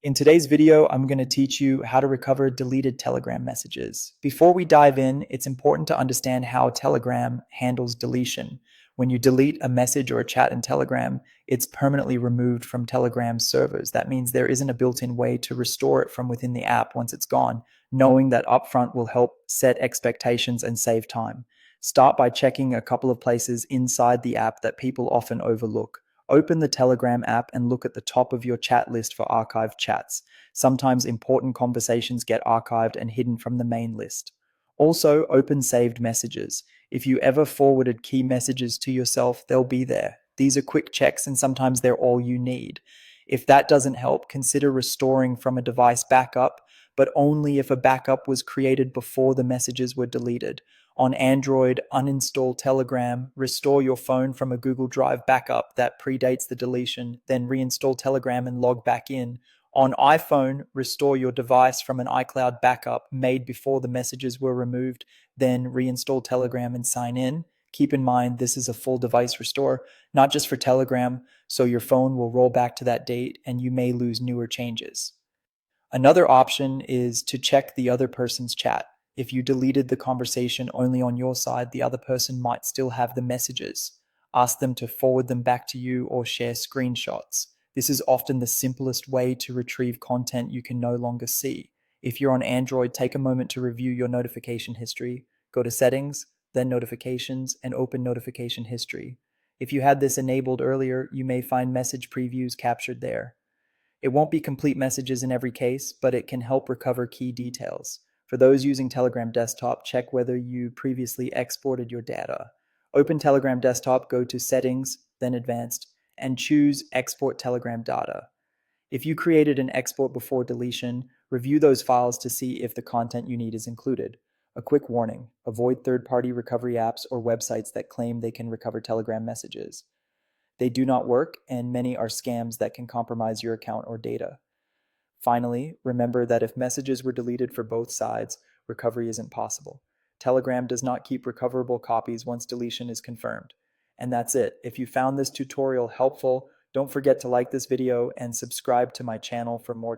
In today's video, I'm going to teach you how to recover deleted Telegram messages. Before we dive in, it's important to understand how Telegram handles deletion. When you delete a message or a chat in Telegram, it's permanently removed from Telegram's servers. That means there isn't a built-in way to restore it from within the app once it's gone. Knowing that upfront will help set expectations and save time. Start by checking a couple of places inside the app that people often overlook. Open the Telegram app and look at the top of your chat list for archived chats. Sometimes important conversations get archived and hidden from the main list. Also, open saved messages. If you ever forwarded key messages to yourself, they'll be there. These are quick checks and sometimes they're all you need. If that doesn't help, consider restoring from a device backup, but only if a backup was created before the messages were deleted. On Android, uninstall Telegram, restore your phone from a Google Drive backup that predates the deletion, then reinstall Telegram and log back in. On iPhone, restore your device from an iCloud backup made before the messages were removed, then reinstall Telegram and sign in. Keep in mind, this is a full device restore, not just for Telegram, so your phone will roll back to that date and you may lose newer changes. Another option is to check the other person's chat. If you deleted the conversation only on your side, the other person might still have the messages. Ask them to forward them back to you or share screenshots. This is often the simplest way to retrieve content you can no longer see. If you're on Android, take a moment to review your notification history. Go to Settings, then Notifications, and open Notification History. If you had this enabled earlier, you may find message previews captured there. It won't be complete messages in every case, but it can help recover key details. For those using Telegram Desktop, check whether you previously exported your data. Open Telegram Desktop, go to Settings, then Advanced, and choose Export Telegram Data. If you created an export before deletion, review those files to see if the content you need is included. A quick warning: avoid third-party recovery apps or websites that claim they can recover Telegram messages. They do not work, and many are scams that can compromise your account or data. Finally, remember that if messages were deleted for both sides, recovery isn't possible. Telegram does not keep recoverable copies once deletion is confirmed. And that's it. If you found this tutorial helpful, don't forget to like this video and subscribe to my channel for more